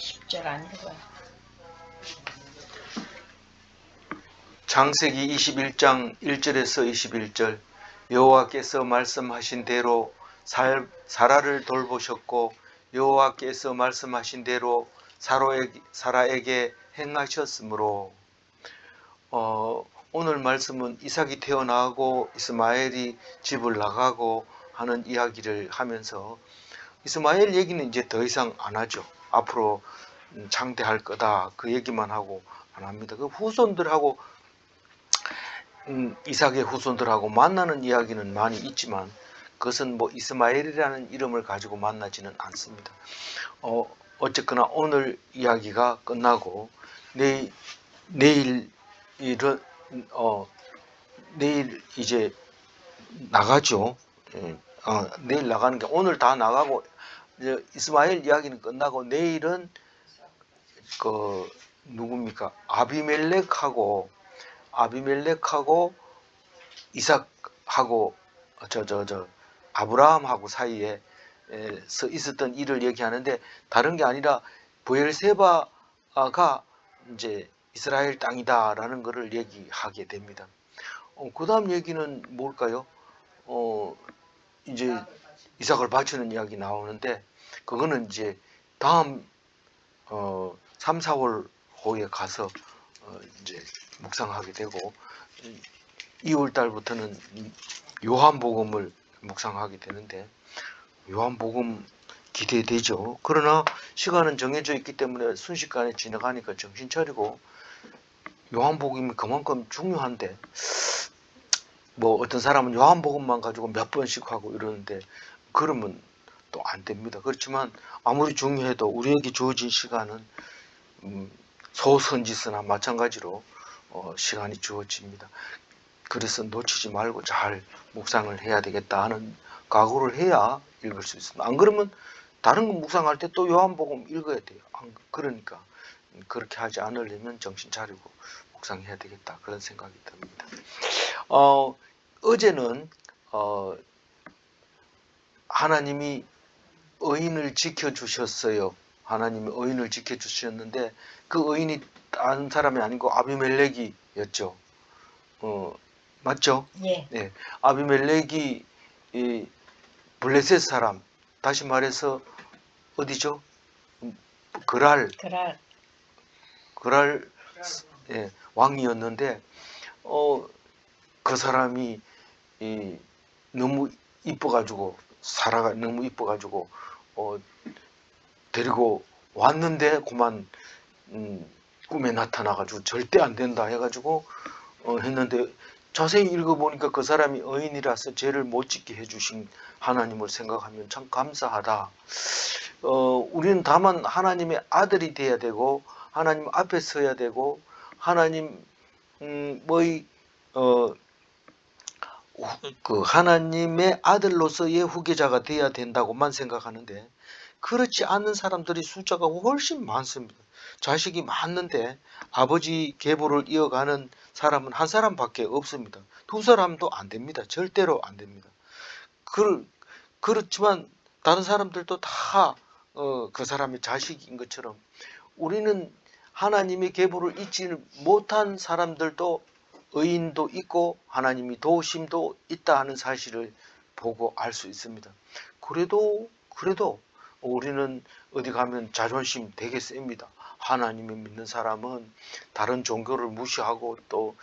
10절 안 읽어요. 창세기 21장 1절에서 21절. 여호와께서 말씀하신 대로 사라를 돌보셨고 여호와께서 말씀하신 대로 사라에게 행하셨으므로. 오늘 말씀은 이삭이 태어나고 이스마엘이 집을 나가고 하는 이야기를 하면서 이스마엘 얘기는 이제 더 이상 안 하죠. 앞으로 장대할 거다 그 얘기만 하고 안 합니다. 그 후손들하고 이삭의 후손들하고 만나는 이야기는 많이 있지만 그것은 뭐 이스마엘이라는 이름을 가지고 만나지는 않습니다. 어쨌거나 오늘 이야기가 끝나고 내일 이제 나가죠. 내일 나가는 게 오늘 다 나가고 이제 이스마엘 이야기는 끝나고 내일은 그 누굽니까? 아비멜렉하고 이삭하고 아브라함하고 사이에 있었던 일을 얘기하는데 다른 게 아니라 브엘세바가 이제 이스라엘 땅이다라는 것을 얘기하게 됩니다. 그 다음 얘기는 뭘까요? 이제 이삭을 바치는 이야기 나오는데 그거는 이제 다음 3, 4월 후에 가서 이제 묵상하게 되고 2월 달부터는 요한복음을 묵상하게 되는데 요한복음 기대되죠. 그러나 시간은 정해져 있기 때문에 순식간에 지나가니까 정신 차리고 요한복음이 그만큼 중요한데 뭐 어떤 사람은 요한복음만 가지고 몇 번씩 하고 이러는데 그러면 또 안 됩니다. 그렇지만 아무리 중요해도 우리에게 주어진 시간은 소선지서나 마찬가지로 시간이 주어집니다. 그래서 놓치지 말고 잘 묵상을 해야 되겠다 하는 각오를 해야 읽을 수 있습니다. 안 그러면 다른 거 묵상할 때 또 요한복음 읽어야 돼요. 그러니까 그렇게 하지 않으려면 정신 차리고 묵상해야 되겠다 그런 생각이 듭니다. 어제는 하나님이 의인을 지켜주셨어요. 하나님이 의인을 지켜주셨는데 그 의인이 다른 사람이 아니고 아비멜렉이었죠. 맞죠? 예. 네. 아비멜렉이 이 블레셋 사람, 다시 말해서 어디죠? 그랄 예, 왕이었는데 그 사람이 너무 이뻐가지고 사라가 너무 이뻐가지고 데리고 왔는데 그만 꿈에 나타나가지고 절대 안 된다 해가지고 했는데 자세히 읽어보니까 그 사람이 의인이라서 죄를 못 짓게 해주신 하나님을 생각하면 참 감사하다. 우리는 다만 하나님의 아들이 돼야 되고 하나님 앞에 서야 되고 하나님 그 하나님의 아들로서의 후계자가 돼야 된다고만 생각하는데 그렇지 않은 사람들이 숫자가 훨씬 많습니다. 자식이 많은데 아버지 계보를 이어가는 사람은 한 사람밖에 없습니다. 두 사람도 안 됩니다. 절대로 안 됩니다. 그렇지만 다른 사람들도 다 그 사람의 자식인 것처럼 우리는 하나님의 계보를 잊지 못한 사람들도 의인도 있고 하나님이 도우심도 있다 하는 사실을 보고 알 수 있습니다. 그래도 우리는 어디 가면 자존심 되게 셉니다. 하나님을 믿는 사람은 다른 종교를 무시하고 또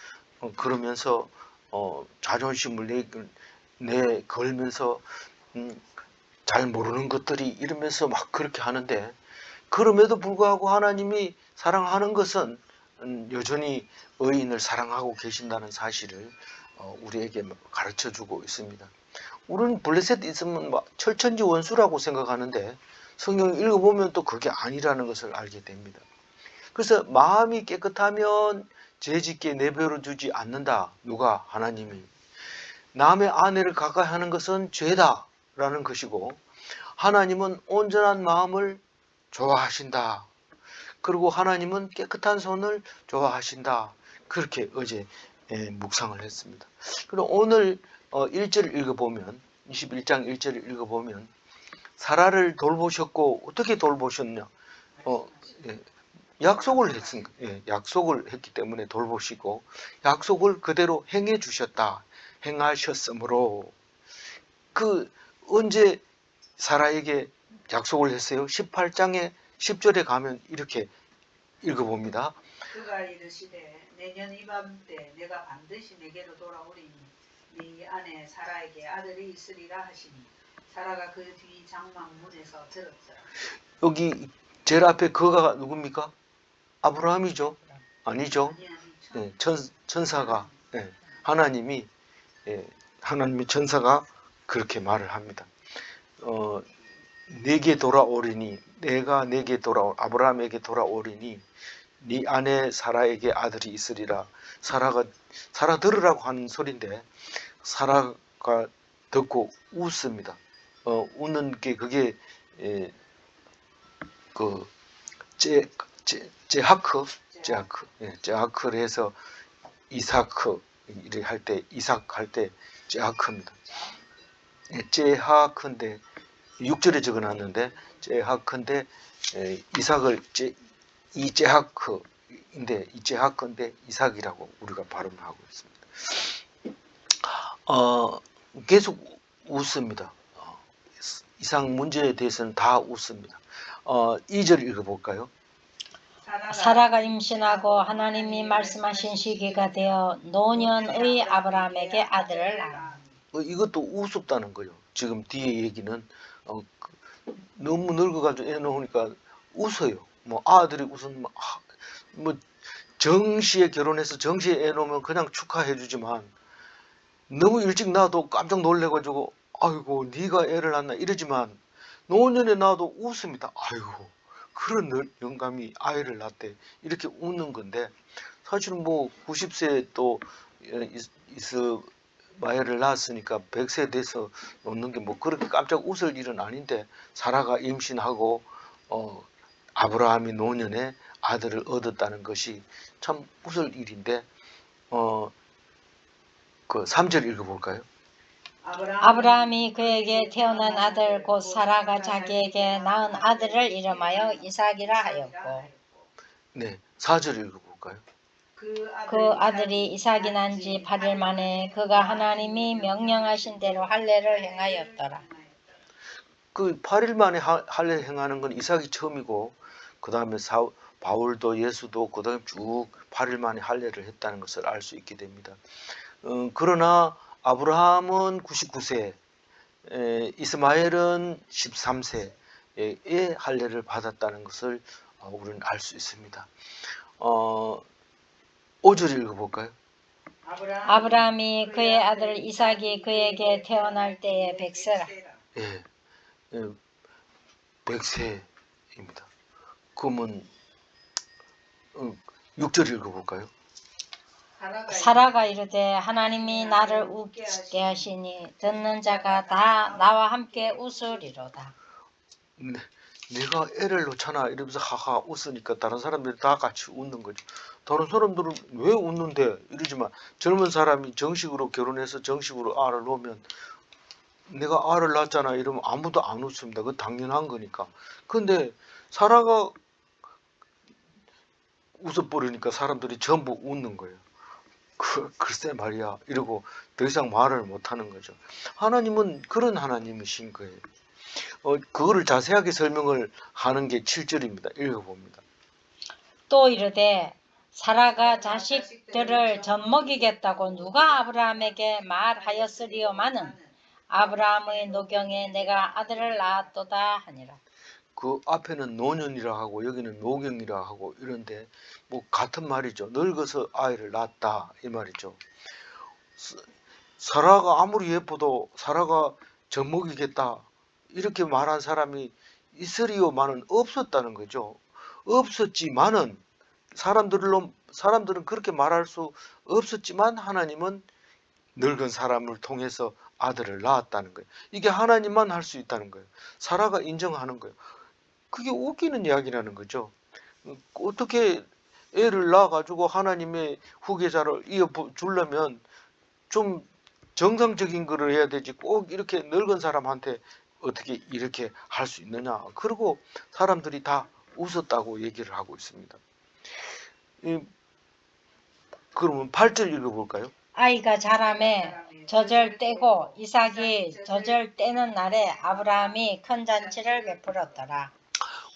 그러면서 자존심을 내걸면서 잘 모르는 것들이 이러면서 막 그렇게 하는데 그럼에도 불구하고 하나님이 사랑하는 것은 여전히 의인을 사랑하고 계신다는 사실을 우리에게 가르쳐주고 있습니다. 우리는 블레셋 있으면 막 철천지 원수라고 생각하는데 성경 읽어보면 또 그게 아니라는 것을 알게 됩니다. 그래서 마음이 깨끗하면 죄짓게 내버려 두지 않는다. 누가? 하나님이. 남의 아내를 가까이 하는 것은 죄다라는 것이고 하나님은 온전한 마음을 좋아하신다. 그리고 하나님은 깨끗한 손을 좋아하신다. 그렇게 어제 묵상을 했습니다. 그리고 오늘 1절을 읽어보면 21장 1절을 읽어보면 사라를 돌보셨고 어떻게 돌보셨냐? 예, 약속을 했으니까, 예, 약속을 했기 때문에 돌보시고 약속을 그대로 행해 주셨다. 행하셨으므로 그 언제 사라에게 약속을 했어요? 18장에 10절에 가면 이렇게 읽어봅니다. 그가 이르시되 내년 이맘때 내가 반드시 내게로 돌아오리니 네 아내 사라에게 아들이 있으리라 하시니 사라가 그 뒤 장막문에서 들었더라. 여기 제일 앞에 그가 누굽니까? 아브라함이죠? 아니죠? 예, 천사가, 예, 하나님이, 예, 하나님의 천사가 그렇게 말을 합니다. 내게 돌아오리니, 내가 내게 아브라함에게 돌아오리니 네 아내 사라에게 아들이 있으리라. 사라 들으라고 하는 소리인데 사라가 듣고 웃습니다. 웃는 게 그게 예, 그 제하크를 해서 이삭 할 때 제하크입니다. 제하크인데 6절에 적어놨는데 제하크인데 이삭을 이 제하크인데 이삭이라고 우리가 발음하고 있습니다. 계속 웃습니다. 이상 문제에 대해서는 다 웃습니다. 2절 읽어볼까요? 사라가 임신하고 하나님이 말씀하신 시기가 되어 노년의 아브라함에게 아들을 낳았다. 이것도 우습다는 거예요. 지금 뒤에 얘기는 너무 늙어가지고 애 놓으니까 웃어요. 뭐 아들이 무슨 뭐 정시에 결혼해서 정시에 애 놓으면 그냥 축하해주지만 너무 일찍 낳아도 깜짝 놀래가지고 아이고 네가 애를 낳나 이러지만 노년에 낳아도 웃습니다. 아이고 그런 영감이 아이를 낳대 이렇게 웃는 건데 사실은 뭐 90세 또 이스마엘을 낳았으니까 100세 돼서 놓는 게 뭐 그렇게 깜짝 웃을 일은 아닌데 사라가 임신하고 아브라함이 노년에 아들을 얻었다는 것이 참 웃을 일인데 그 3절 읽어볼까요? 아브라함이 그에게 태어난 아들 곧 사라가 자기에게 낳은 아들을 이름하여 이삭이라 하였고 네, 4절 읽어볼까요? 그 아들이 이삭이 난 지 8일 만에 그가 하나님이 명령하신 대로 할례를 행하였더라. 그 8일 만에 할례 행하는 건 이삭이 처음이고 그 다음에 바울도 예수도 그 다음에 쭉 8일 만에 할례를 했다는 것을 알 수 있게 됩니다. 그러나 아브라함은 99세, 이스마엘은 13세의 할례를 받았다는 것을 우리는 알 수 있습니다. 5절 읽어볼까요? 아브라함이 그의 아들 이삭이 그에게 태어날 때에 100세라. 예, 100세입니다. 그러면 6절 읽어볼까요? 사라가 이르되 하나님이 나를 웃게 하시니 듣는 자가 다 나와 함께 웃으리로다. 내가 애를 놓잖아 이러면서 하하 웃으니까 다른 사람들이 다 같이 웃는 거죠. 다른 사람들은 왜 웃는데 이러지만 젊은 사람이 정식으로 결혼해서 정식으로 알을 놓으면 내가 알을 낳았잖아 이러면 아무도 안 웃습니다. 그건 당연한 거니까. 근데 사라가 웃어버리니까 사람들이 전부 웃는 거예요. 글쎄 말이야 이러고 더 이상 말을 못하는 거죠. 하나님은 그런 하나님이신 거예요. 그거를 자세하게 설명을 하는 게 7절입니다. 읽어봅니다. 또 이르되 사라가 자식들을 젖먹이겠다고 누가 아브라함에게 말하였으리요마는 아브라함의 노경에 내가 아들을 낳았도다 하니라. 그 앞에는 노년이라 하고 여기는 노경이라 하고 이런데 뭐 같은 말이죠. 늙어서 아이를 낳았다 이 말이죠. 사라가 아무리 예뻐도 사라가 젖먹이겠다 이렇게 말한 사람이 있으리요마는 없었다는 거죠. 없었지만은 사람들은 그렇게 말할 수 없었지만 하나님은 늙은 사람을 통해서 아들을 낳았다는 거예요. 이게 하나님만 할 수 있다는 거예요. 사라가 인정하는 거예요. 그게 웃기는 이야기라는 거죠. 어떻게 애를 낳아가지고 하나님의 후계자를 이어주려면 좀 정상적인 거를 해야 되지 꼭 이렇게 늙은 사람한테 어떻게 이렇게 할 수 있느냐. 그리고 사람들이 다 웃었다고 얘기를 하고 있습니다. 그러면 8절 읽어볼까요? 아이가 자라매 젖을 떼고 이삭이 젖을 떼는 날에 아브라함이 큰 잔치를 베풀었더라.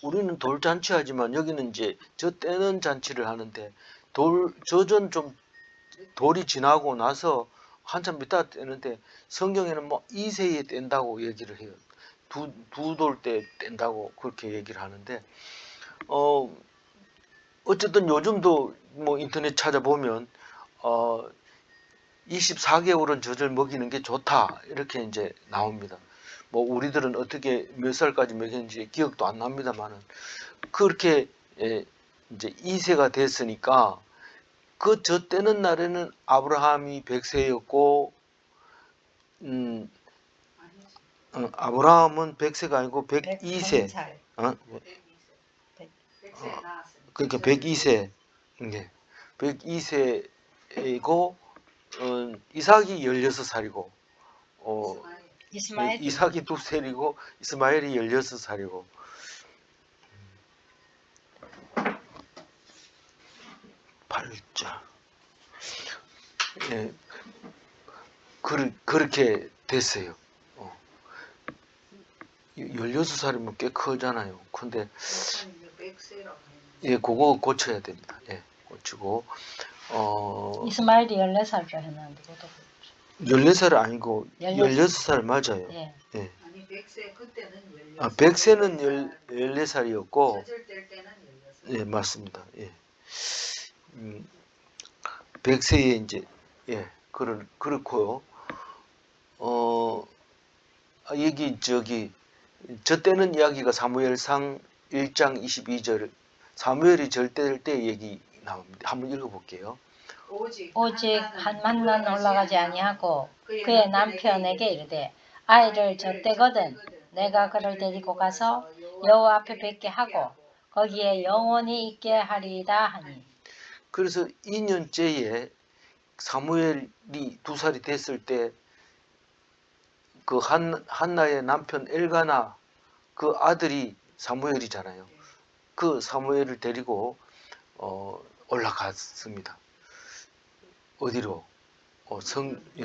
우리는 돌잔치 하지만 여기는 이제 젖 떼는 잔치를 하는데 젖은 좀 돌이 지나고 나서 한참 있다 떼는데 성경에는 뭐 2세에 뗀다고 얘기를 해요. 두 돌 때 뗀다고 그렇게 얘기를 하는데 어쨌든 요즘도 뭐 인터넷 찾아보면 24개월은 젖을 먹이는 게 좋다 이렇게 이제 나옵니다. 뭐 우리들은 어떻게 몇 살까지 먹였는지 기억도 안 납니다만은 그렇게 이제 2세가 됐으니까 그 젖 떼는 날에는 아브라함이 100세였고 아브라함은 100세가 아니고 102세. 101살. 100세에 나왔습니다. 그러니까 102세. 네. 102세이고 이삭이 16살이고 이스마엘 이삭이 2살이고 이스마엘이 16살이고 8절. 예. 그렇게 됐어요. 16살이면 꽤 크잖아요. 근데 100세라고 예, 그거 고쳐야 됩니다. 예, 고치고 이스마엘이 14살로 했는데 그것도 14살 아니고 16 16살 맞아요. 예. 예. 아니 100세 그때는 16. 100세는 14살이었고 젖을 뗄 때는 16살. 예, 맞습니다. 예. 100세에 이제 예, 그렇고요. 여기 저 때는 이야기가 사무엘상 1장 22절 사무엘이 절대될 때 얘기 나옵니다. 한번 읽어볼게요. 오직 한 만난 올라가지 아니하고 그의 남편에게 이르되 아이를 젖대거든 내가 그를 데리고 가서 여호와 앞에 뵙게 하고 거기에 영원히 있게 하리이다 하니. 그래서 2년째에 사무엘이 2살이 됐을 때 그 한나의 남편 엘가나 그 아들이 사무엘이잖아요. 그 사무엘을 데리고 올라갔습니다. 어디로?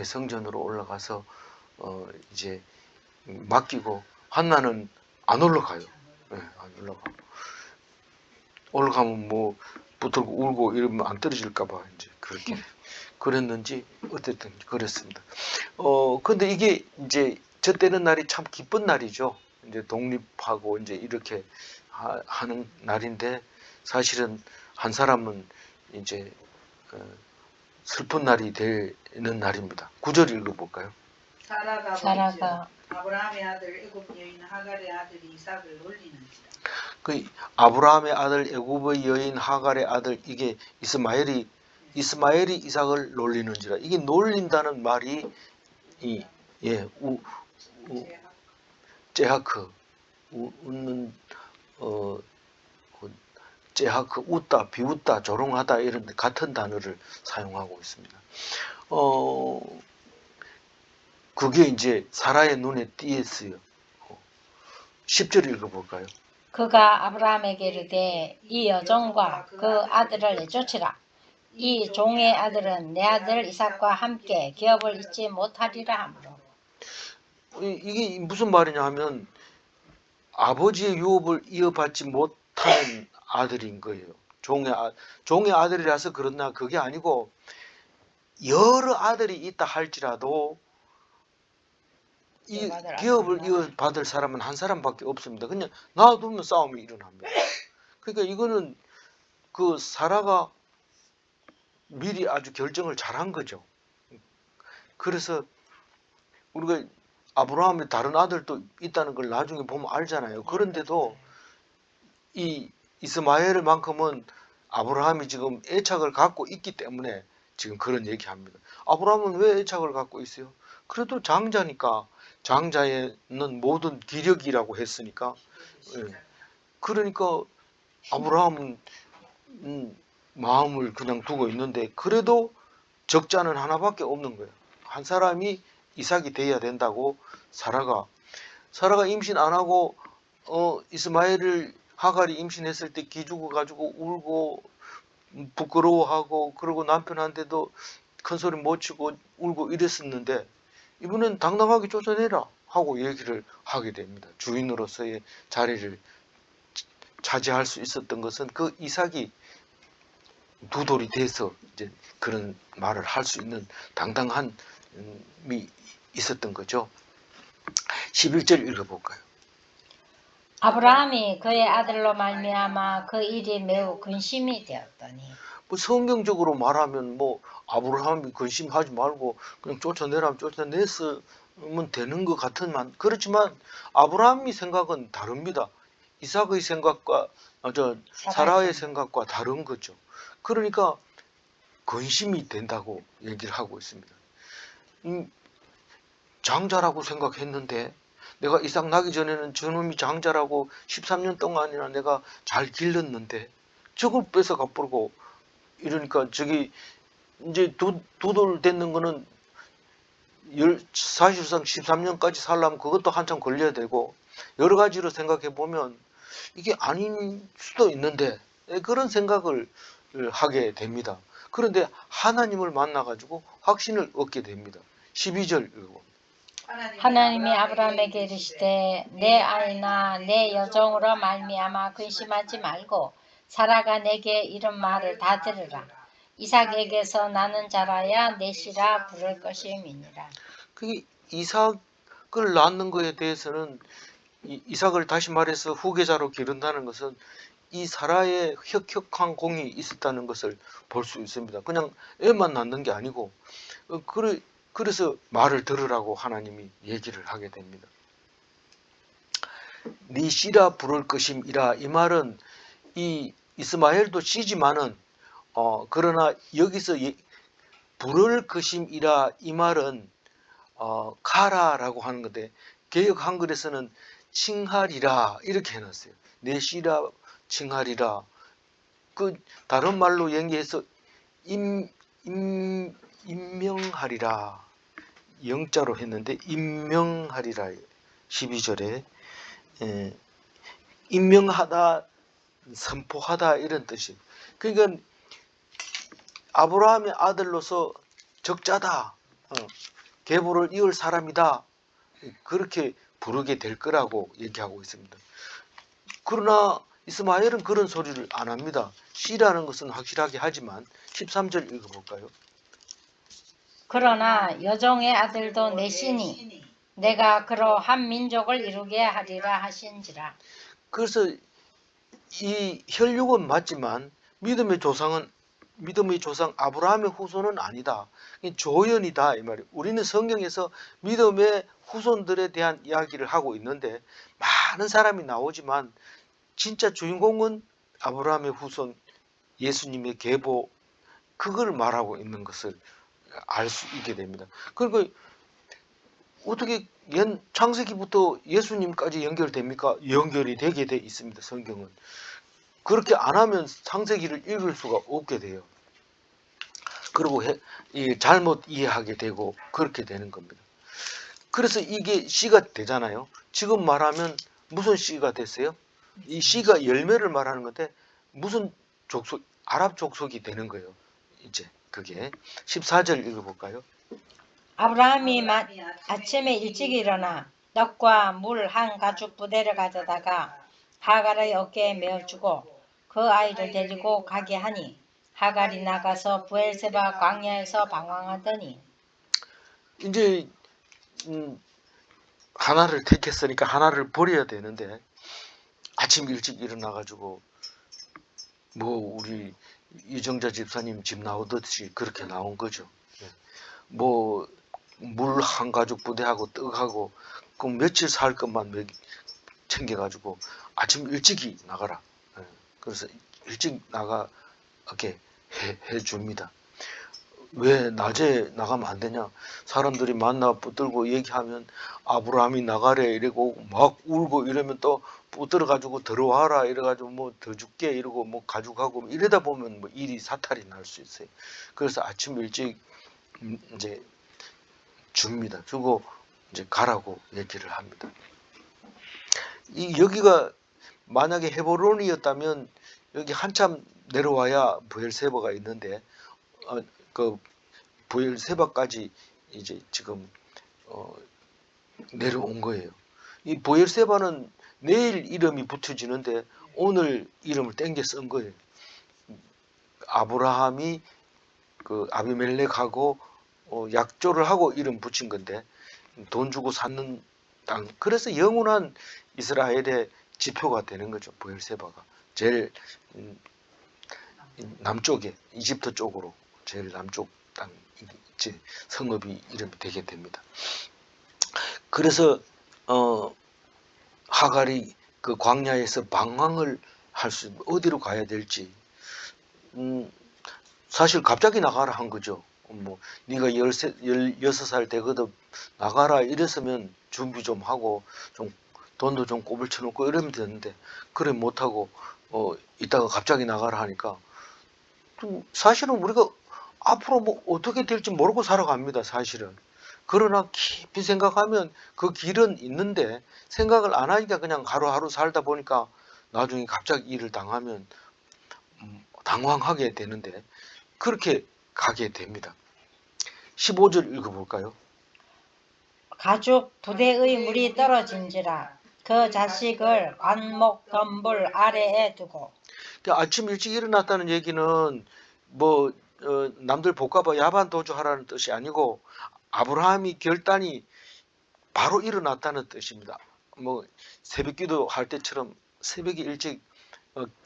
성전으로 올라가서 이제 맡기고 한나는 안 올라가요. 네, 안 올라가. 올라가면 뭐 붙들고 울고 이러면 안 떨어질까봐 이제 그렇게 그랬는지 어쨌든 그랬습니다. 근데 이게 이제 저 때는 날이 참 기쁜 날이죠. 이제 독립하고 이제 이렇게 하는 날인데 사실은 한 사람은 이제 슬픈 날이 되는 날입니다. 9절 읽어볼까요? 사라가 아브라함의 아들 애굽 여인 하갈의 아들 이삭을 놀리는지라. 그 아브라함의 아들 애굽의 여인 하갈의 아들 이게 이스마엘이 이삭을 놀리는지라. 이게 놀린다는 말이 제하크 웃는 제하크 웃다 비웃다 조롱하다 이런 같은 단어를 사용하고 있습니다. 그게 이제 사라의 눈에 띄었어요. 10절 읽어볼까요? 그가 아브라함에게 이르되 이 여종과 그 아들을 내쫓으라. 이 종의 아들은 내 아들 이삭과 함께 기업을 잊지 못하리라 하므로. 이게 무슨 말이냐 하면 아버지의 유업을 이어받지 못하는 아들인 거예요. 종의 아들이라서 그렇나 그게 아니고 여러 아들이 있다 할지라도 이 기업을 이어받을 사람은 한 사람밖에 없습니다. 그냥 놔두면 싸움이 일어납니다. 그러니까 이거는 그 사라가 미리 아주 결정을 잘한 거죠. 그래서 우리가 아브라함의 다른 아들도 있다는 걸 나중에 보면 알잖아요. 그런데도 이 이스마엘만큼은 아브라함이 지금 애착을 갖고 있기 때문에 지금 그런 얘기합니다. 아브라함은 왜 애착을 갖고 있어요? 그래도 장자니까 장자에는 모든 기력이라고 했으니까 그러니까 아브라함은 마음을 그냥 두고 있는데 그래도 적자는 하나밖에 없는 거예요. 한 사람이 이삭이 돼야 된다고 사라가 임신 안 하고 이스마엘을 하갈이 임신했을 때 기죽어 가지고 울고 부끄러워하고 그러고 남편한테도 큰 소리 못 치고 울고 이랬었는데 이번엔 당당하게 쫓아내라 하고 얘기를 하게 됩니다. 주인으로서의 자리를 차지할 수 있었던 것은 그 이삭이 두 돌이 돼서 이제 그런 말을 할 수 있는 당당함이 있었던 거죠. 11절 읽어볼까요? 아브라함이 그의 아들로 말미암아 그 일이 매우 근심이 되었더니. 뭐 성경적으로 말하면 뭐 아브라함이 근심하지 말고 그냥 쫓아내라면 쫓아냈으면 되는 것 같은만 그렇지만 아브라함의 생각은 다릅니다. 이삭의 생각과 사라의 생각과 다른 거죠. 그러니까 근심이 된다고 얘기를 하고 있습니다. 장자라고 생각했는데 내가 이삭 나기 전에는 저놈이 장자라고 13년 동안이나 내가 잘 길렀는데 저걸 뺏어가 버리고 이러니까 저기 이제 두 돌 됐는 거는 사실상 13년까지 살려면 그것도 한참 걸려야 되고 여러 가지로 생각해 보면 이게 아닌 수도 있는데 그런 생각을 하게 됩니다. 그런데 하나님을 만나 가지고 확신을 얻게 됩니다. 12절 읽어봅니다. 하나님이 아브라함에게 이르시되 내 아이나 내 여종으로 말미암아 근심하지 말고 사라가 내게 이런 말을 다 들으라. 이삭에게서 나는 자라야 넷이라 부를 것임이니라. 그게 이삭을 낳는 것에 대해서는 이삭을 다시 말해서 후계자로 기른다는 것은 이 사라의 혁혁한 공이 있었다는 것을 볼 수 있습니다. 그냥 애만 낳는 게 아니고 그래서 말을 들으라고 하나님이 얘기를 하게 됩니다. 네 씨라 부를 것임이라 이 말은 이 이스마엘도 씨지만은 그러나 여기서 부를 것임이라 이 말은 가라라고 하는 건데 개역 한글에서는 칭하리라 이렇게 해놨어요. 내 씨라 칭하리라. 그 다른 말로 연계해서 임명하리라. 영자로 했는데 임명하리라. 12절에 임명하다, 선포하다 이런 뜻이에요. 그러니까 아브라함의 아들로서 적자다. 계보를 이을 사람이다. 그렇게 부르게 될 거라고 얘기하고 있습니다. 그러나 이스마엘은 그런 소리를 안 합니다. 씨라는 것은 확실하게 하지만 13절 읽어볼까요? 그러나 여종의 아들도 내 씨니 내가 그로 한 민족을 이루게 하리라 하신지라. 그래서 이 혈육은 맞지만 믿음의 조상 아브라함의 후손은 아니다. 조연이다 이 말이에요. 우리는 성경에서 믿음의 후손들에 대한 이야기를 하고 있는데 많은 사람이 나오지만 진짜 주인공은 아브라함의 후손 예수님의 계보 그걸 말하고 있는 것을 알 수 있게 됩니다. 그러니까 어떻게 창세기부터 예수님까지 연결됩니까? 연결이 되게 돼 있습니다. 성경은. 그렇게 안 하면 창세기를 읽을 수가 없게 돼요. 그리고 잘못 이해하게 되고 그렇게 되는 겁니다. 그래서 이게 씨가 되잖아요. 지금 말하면 무슨 씨가 됐어요? 이 씨가 열매를 말하는 건데 무슨 족속, 아랍 족속이 되는 거예요. 이제 그게 14절 읽어볼까요? 아브라함이 아침에 일찍 일어나 떡과 물 한 가죽 부대를 가져다가 하갈의 어깨에 메어주고 그 아이를 데리고 가게 하니 하갈이 나가서 브엘세바 광야에서 방황하더니. 이제 하나를 택했으니까 하나를 버려야 되는데 아침 일찍 일어나가지고 뭐 우리 이정자 집사님 집 나오듯이 그렇게 나온 거죠. 뭐 물 한 가죽 부대하고 떡하고 그 며칠 살 것만 챙겨가지고 아침 일찍이 나가라. 그래서 일찍 나가게 해줍니다. 왜 낮에 나가면 안 되냐? 사람들이 만나 붙들고 얘기하면 아브라함이 나가래 이러고 막 울고 이러면 또 붙들어 가지고 들어와라 이래 가지고 뭐 더 줄게 이러고 뭐 가져가고 이러다 보면 뭐 일이 사탈이 날 수 있어요. 그래서 아침 일찍 이제 줍니다. 주고 이제 가라고 얘기를 합니다. 여기가 만약에 헤브론이었다면 여기 한참 내려와야 브엘세바가 있는데 그 브엘세바까지 이제 지금 내려온 거예요. 이 브엘세바는 내일 이름이 붙여지는데 오늘 이름을 땡겨 쓴 거예요. 아브라함이 그 아비멜렉하고 약조를 하고 이름 붙인 건데 돈 주고 샀는 땅. 그래서 영원한 이스라엘의 지표가 되는 거죠. 브엘세바가 제일 남쪽에 이집트 쪽으로 제일 남쪽 땅 성읍이 이름이 되게 됩니다. 그래서 하갈이 그 광야에서 방황을 할 수 어디로 가야 될지 사실 갑자기 나가라 한 거죠. 뭐 네가 16살 되거든 나가라 이랬으면 준비 좀 하고 좀 돈도 좀 꼽을 쳐놓고 이러면 되는데 그래 못하고 이따가 갑자기 나가라 하니까 사실은 우리가 앞으로 뭐 어떻게 될지 모르고 살아갑니다. 사실은. 그러나 깊이 생각하면 그 길은 있는데 생각을 안 하니까 그냥 하루하루 살다 보니까 나중에 갑자기 일을 당하면 당황하게 되는데 그렇게 가게 됩니다. 15절 읽어볼까요? 가죽 부대의 물이 떨어진지라 그 자식을 관목 덤불 아래에 두고. 아침 일찍 일어났다는 얘기는 뭐 남들 볼까봐 야반 도주하라는 뜻이 아니고 아브라함이 결단이 바로 일어났다는 뜻입니다. 뭐 새벽기도 할 때처럼 새벽에 일찍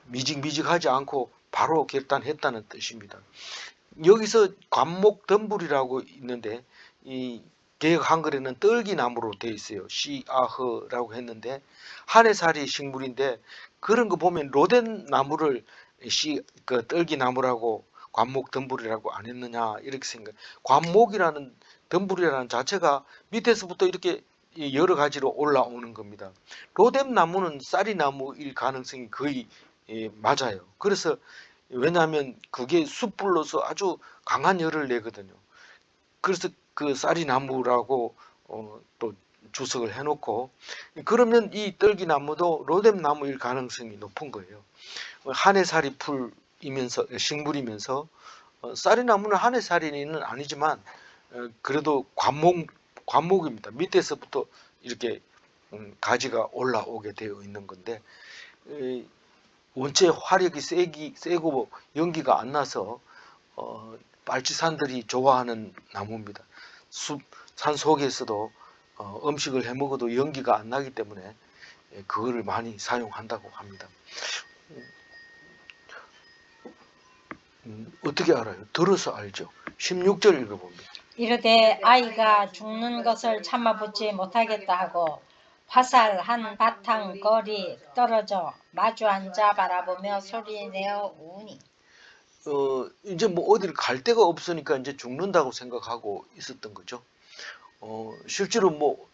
미직미직하지 않고 바로 결단했다는 뜻입니다. 여기서 관목 덤불이라고 있는데 이 개역 한글에는 떨기나무로 되어 있어요. 시아흐라고 했는데 한해살이 식물인데 그런 거 보면 로덴 나무를 그 떨기나무라고 관목 덤불이라고 안 했느냐 이렇게 생각. 관목이라는 덤불이라는 자체가 밑에서부터 이렇게 여러 가지로 올라오는 겁니다. 로뎀 나무는 쌀이 나무일 가능성이 거의 맞아요. 그래서 왜냐하면 그게 숯불로서 아주 강한 열을 내거든요. 그래서 그 쌀이 나무라고 또 주석을 해놓고 그러면 이 떨기나무도 로뎀 나무일 가능성이 높은 거예요. 한해살이 풀이면서 식물이면서 쌀이 나무는 한해살이는 아니지만 그래도 관목입니다. 밑에서부터 이렇게 가지가 올라오게 되어 있는 건데 원체 화력이 세고 연기가 안 나서 빨치산들이 좋아하는 나무입니다. 산 속에서도 음식을 해 먹어도 연기가 안 나기 때문에 그거를 많이 사용한다고 합니다. 어떻게 알아요? 들어서 알죠. 16절 읽어봅니다. 이르되 아이가 죽는 것을 참아보지 못하겠다 하고 화살 한 바탕 거리 떨어져 마주 앉아 바라보며 소리내어 우니. 이제 뭐 어디를 갈 데가 없으니까 이제 죽는다고 생각하고 있었던 거죠. 실제로 뭐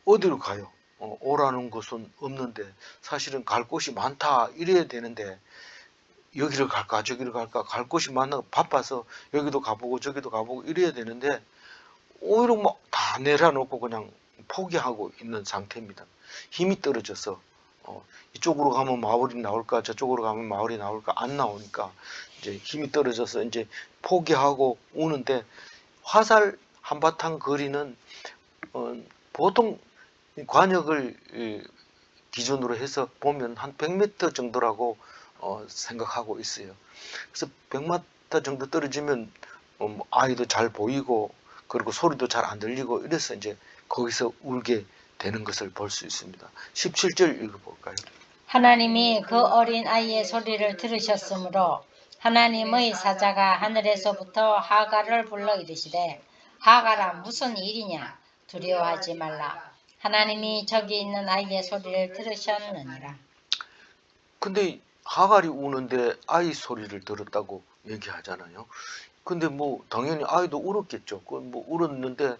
어디로 가요? 오라는 곳은 없는데 사실은 갈 곳이 많다 이래야 되는데 여기를 갈까 저기를 갈까 갈 곳이 많아 바빠서 여기도 가보고 저기도 가보고 이래야 되는데 오히려 뭐 다 내려놓고 그냥 포기하고 있는 상태입니다. 힘이 떨어져서 이쪽으로 가면 마을이 나올까 저쪽으로 가면 마을이 나올까 안 나오니까 이제 힘이 떨어져서 이제 포기하고 오는데 화살 한바탕 거리는 보통 관역을 기준으로 해서 보면 한 100m 정도라고 생각하고 있어요. 그래서 100m 정도 떨어지면 아이도 잘 보이고 그리고 소리도 잘 안 들리고 이래서 이제 거기서 울게 되는 것을 볼 수 있습니다. 17절 읽어볼까요? 하나님이 그 어린 아이의 소리를 들으셨으므로 하나님의 사자가 하늘에서부터 하갈을 불러 이르시되 하갈아 무슨 일이냐 두려워하지 말라 하나님이 저기 있는 아이의 소리를 들으셨느니라. 근데 하갈이 우는데 아이 소리를 들었다고 얘기하잖아요. 근데 뭐 당연히 아이도 울었겠죠. 그건 뭐 울었는데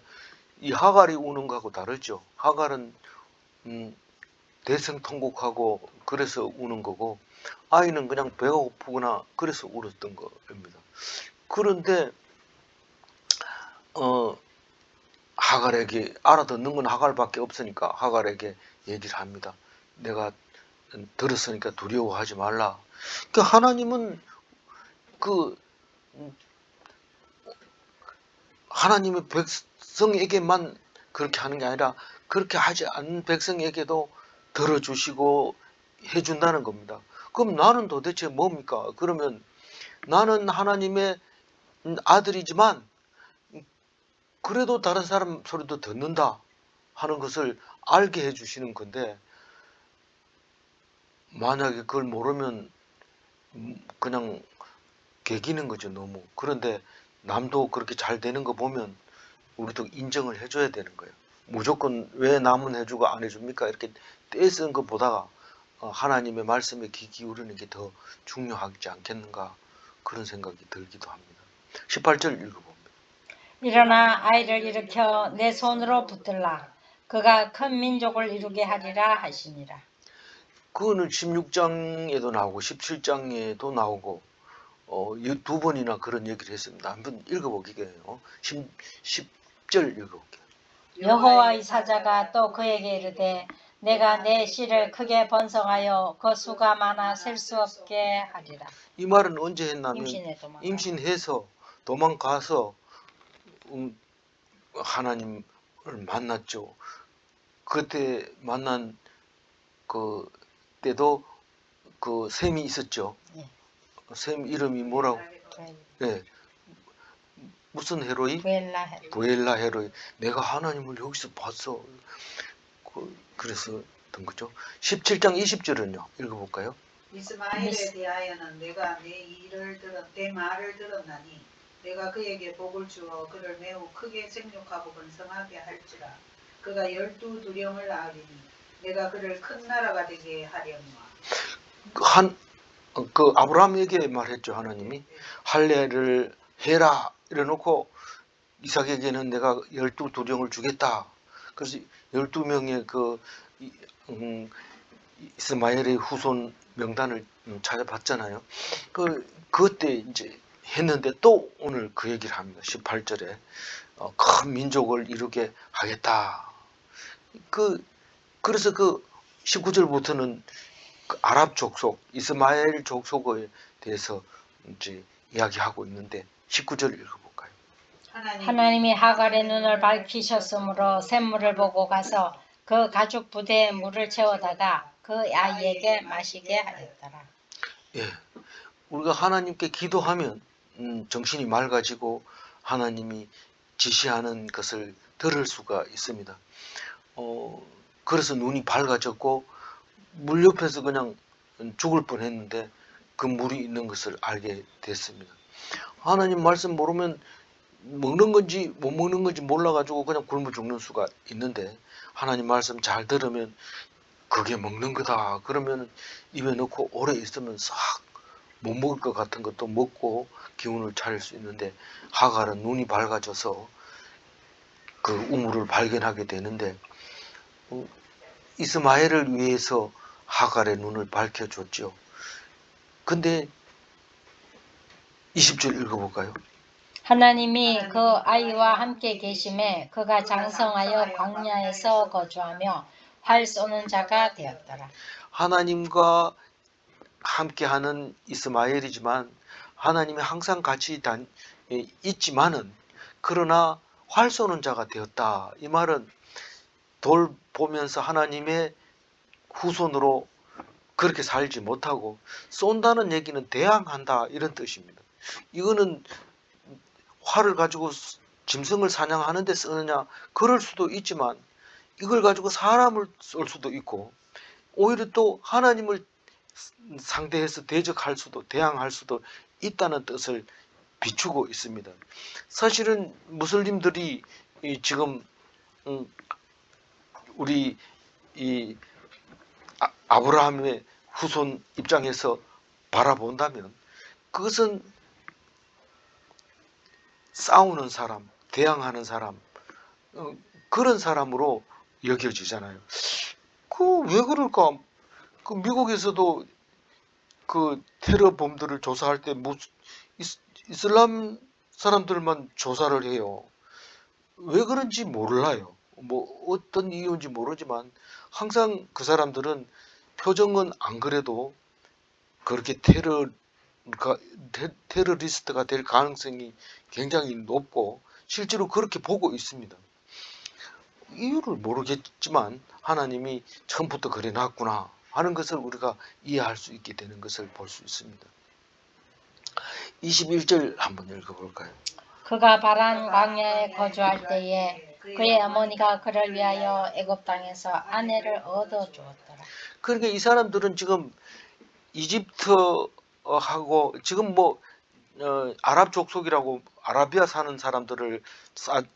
이 하갈이 우는 거하고 다르죠. 하갈은 대성통곡하고 그래서 우는 거고 아이는 그냥 배가 고프거나 그래서 울었던 겁니다. 그런데 하갈에게 알아듣는 건 하갈밖에 없으니까 하갈에게 얘기를 합니다. 내가 들었으니까 두려워하지 말라. 그 하나님은 그 하나님의 백성에게만 그렇게 하는 게 아니라 그렇게 하지 않는 백성에게도 들어주시고 해준다는 겁니다. 그럼 나는 도대체 뭡니까? 그러면 나는 하나님의 아들이지만 그래도 다른 사람 소리도 듣는다 하는 것을 알게 해주시는 건데, 만약에 그걸 모르면 그냥 개기는 거죠, 너무. 그런데 남도 그렇게 잘 되는 거 보면 우리도 인정을 해줘야 되는 거예요. 무조건 왜 남은 해주고 안 해줍니까? 이렇게 떼쓰는 것보다가 하나님의 말씀에 귀 기울이는 게 더 중요하지 않겠는가, 그런 생각이 들기도 합니다. 18절 읽어봅니다. 일어나 아이를 일으켜 내 손으로 붙들라. 그가 큰 민족을 이루게 하리라 하시니라. 그거는 16장에도 나오고 17장에도 나오고 두 번이나 그런 얘기를 했습니다. 한번 읽어보게요. 10절 읽어볼게요. 여호와의 사자가 또 그에게 이르되 내가 내 씨를 크게 번성하여 그 수가 많아 셀 수 없게 하리라. 이 말은 언제 했냐면 임신해서 도망가서 하나님을 만났죠. 그때 만난 그 때도 그 셈이 있었죠. 예. 셈 이름이 뭐라고? 네. 무슨 헤로이? 부엘라 헤로이. 내가 하나님을 여기서 봤어. 그래서 된 거죠. 17장 20절은요. 읽어볼까요? 이스마엘에 대하여는 내가 내 말을 들었나니 내가 그에게 복을 주어 그를 매우 크게 생육하고 번성하게 할지라. 그가 12두령을 낳으리니 내가 그를 큰 나라가 되게 하려니와. 그 아브라함에게 말했죠. 하나님이 할례를 해라 이래놓고 이삭에게는 내가 12두령을 주겠다. 그래서 12명의 그 이스마엘의 후손 명단을 찾아봤잖아요. 그때 이제 했는데 또 오늘 그 얘기를 합니다. 18절에 큰 민족을 이루게 하겠다. 그래서 그 19절부터는 그 아랍 족속, 이스마엘 족속에 대해서 이제 이야기하고 있는데 19절 읽어볼까요? 하나님이 하갈의 눈을 밝히셨으므로 샘물을 보고 가서 그 가죽 부대에 물을 채워다가 그 아이에게 마시게 하였더라. 예, 우리가 하나님께 기도하면 정신이 맑아지고 하나님이 지시하는 것을 들을 수가 있습니다. 그래서 눈이 밝아졌고 물 옆에서 그냥 죽을 뻔했는데 그 물이 있는 것을 알게 됐습니다. 하나님 말씀 모르면 먹는 건지 못 먹는 건지 몰라가지고 그냥 굶어 죽는 수가 있는데, 하나님 말씀 잘 들으면 그게 먹는 거다. 그러면 입에 넣고 오래 있으면 싹 못 먹을 것 같은 것도 먹고 기운을 차릴 수 있는데, 하갈은 눈이 밝아져서 그 우물을 발견하게 되는데 이스마엘을 위해서 하갈의 눈을 밝혀줬죠. 근데 20절 읽어볼까요? 하나님이 그 아이와 함께 계심에 그가 장성하여 광야에서 거주하며 활 쏘는 자가 되었더라. 하나님과 함께하는 이스마엘이지만 하나님이 항상 같이 있지만은 그러나 활 쏘는 자가 되었다. 이 말은 돌 보면서 하나님의 후손으로 그렇게 살지 못하고 쏜다는 얘기는 대항한다 이런 뜻입니다. 이거는 활을 가지고 짐승을 사냥하는 데 쓰느냐, 그럴 수도 있지만 이걸 가지고 사람을 쏠 수도 있고 오히려 또 하나님을 상대해서 대적할 수도 대항할 수도 있다는 뜻을 비추고 있습니다. 사실은 무슬림들이 지금 우리 이 아브라함의 후손 입장에서 바라본다면 그것은 싸우는 사람, 대항하는 사람, 그런 사람으로 여겨지잖아요. 왜 그럴까? 그 미국에서도 그 테러범들을 조사할 때 이슬람 사람들만 조사를 해요. 왜 그런지 몰라요. 뭐 어떤 이유인지 모르지만 항상 그 사람들은 표정은 안 그래도 그렇게 테러리스트가 될 가능성이 굉장히 높고 실제로 그렇게 보고 있습니다. 이유를 모르겠지만 하나님이 처음부터 그래 놨구나 하는 것을 우리가 이해할 수 있게 되는 것을 볼 수 있습니다. 21절 한번 읽어볼까요? 그가 바란 광야에 거주할 때에 그의 어머니가 그를 위하여 애굽 땅에서 아내를 얻어 주었더라. 그러니까 이 사람들은 지금 이집트하고 지금 뭐 아랍 족속이라고 아라비아 사는 사람들을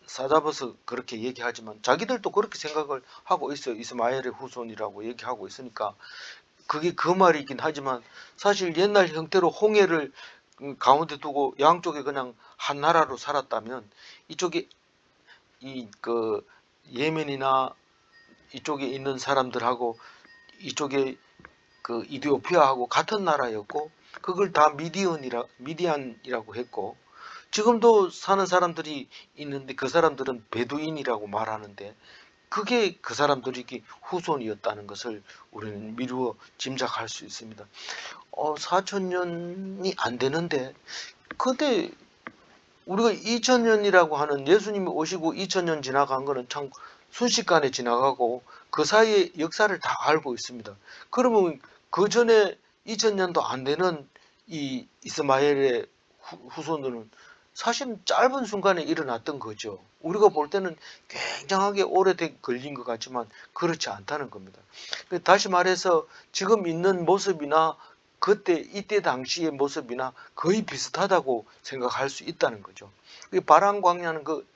싸잡아서 그렇게 얘기하지만 자기들도 그렇게 생각을 하고 있어요. 이스마엘의 후손이라고 얘기하고 있으니까 그게 그 말이긴 하지만 사실 옛날 형태로 홍해를 가운데 두고 양쪽에 그냥 한 나라로 살았다면 이쪽에 그 예멘이나 이쪽에 있는 사람들하고 이쪽에 그 이디오피아하고 같은 나라였고 그걸 다 미디안이라고 했고 지금도 사는 사람들이 있는데 그 사람들은 베두인이라고 말하는데 그게 그 사람들이 후손이었다는 것을 우리는 미루어 짐작할 수 있습니다. 4,000년이 안 되는데 근데 우리가 2,000년이라고 하는 예수님이 오시고 2,000년 지나간 거는 참 순식간에 지나가고 그 사이에 역사를 다 알고 있습니다. 그러면 그 전에 2,000년도 안 되는 이 이스마엘의 후손들은 사실은 짧은 순간에 일어났던 거죠. 우리가 볼 때는 굉장하게 오래된 걸린 것 같지만 그렇지 않다는 겁니다. 다시 말해서 지금 있는 모습이나 그때 이때 당시의 모습이나 거의 비슷하다고 생각할 수 있다는 거죠. 바란 광야는 그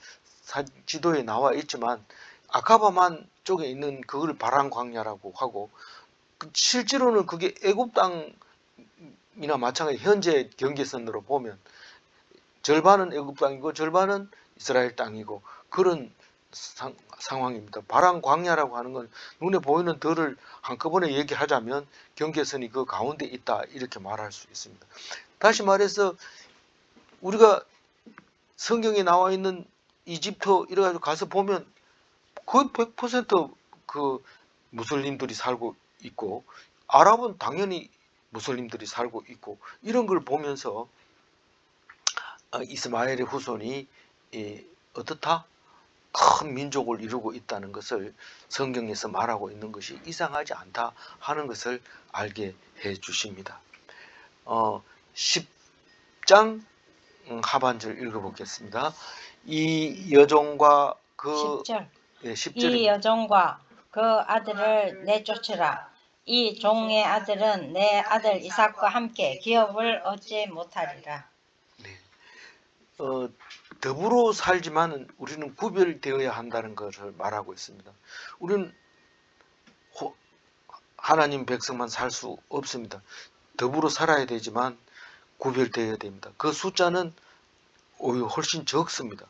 지도에 나와 있지만 아카바만 쪽에 있는 그걸 바란 광야라고 하고 실제로는 그게 애굽 땅이나 마찬가지 현재 경계선으로 보면 절반은 애굽 땅이고 절반은 이스라엘 땅이고 그런 상황입니다. 바란 광야라고 하는 건 눈에 보이는 들을 한꺼번에 얘기하자면 경계선이 그 가운데 있다 이렇게 말할 수 있습니다. 다시 말해서 우리가 성경에 나와 있는 이집트 이래가지고 가서 보면 거의 100% 그 무슬림들이 살고 있고 아랍은 당연히 무슬림들이 살고 있고 이런 걸 보면서 이스마엘의 후손이 어떻다? 큰 민족을 이루고 있다는 것을 성경에서 말하고 있는 것이 이상하지 않다 하는 것을 알게 해 주십니다. 10장 하반절 읽어보겠습니다. 이 여종과 그 10절. 10절입니다. 이 여종과 그 아들을 내쫓으라. 이 종의 아들은 내 아들 이삭과 함께 기업을 얻지 못하리라. 네. 더불어 살지만 우리는 구별되어야 한다는 것을 말하고 있습니다. 우리는 하나님 백성만 살 수 없습니다. 더불어 살아야 되지만 구별되어야 됩니다. 그 숫자는 오히려 훨씬 적습니다.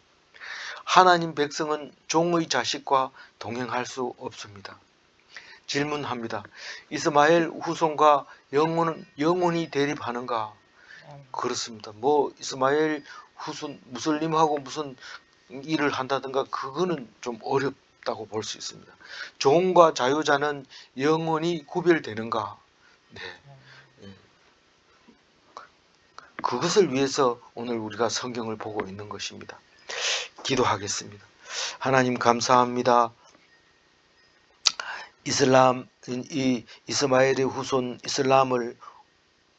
하나님 백성은 종의 자식과 동행할 수 없습니다. 질문합니다. 이스마엘 후손과 영원히 대립하는가? 그렇습니다. 뭐 이스마엘 후손 무슬림하고 무슨 일을 한다든가 그거는 좀 어렵다고 볼 수 있습니다. 종과 자유자는 영원히 구별되는가? 네. 그것을 위해서 오늘 우리가 성경을 보고 있는 것입니다. 기도하겠습니다. 하나님 감사합니다. 이스마엘의 후손 이슬람을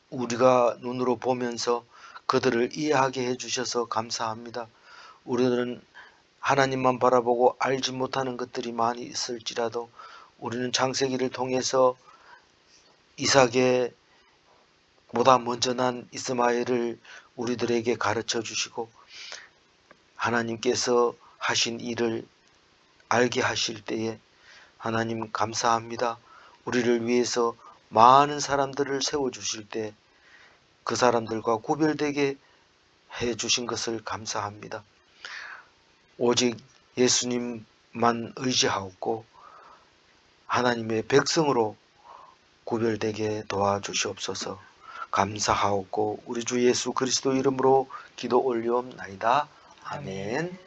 우리가 눈으로 보면서 그들을 이해하게 해주셔서 감사합니다. 우리는 하나님만 바라보고 알지 못하는 것들이 많이 있을지라도 우리는 창세기를 통해서 이삭의 보다 먼저 난 이스마엘을 우리들에게 가르쳐 주시고 하나님께서 하신 일을 알게 하실 때에 하나님 감사합니다. 우리를 위해서 많은 사람들을 세워주실 때 그 사람들과 구별되게 해주신 것을 감사합니다. 오직 예수님만 의지하옵고 하나님의 백성으로 구별되게 도와주시옵소서. 감사하옵고 우리 주 예수 그리스도 이름으로 기도 올리옵나이다. 아멘.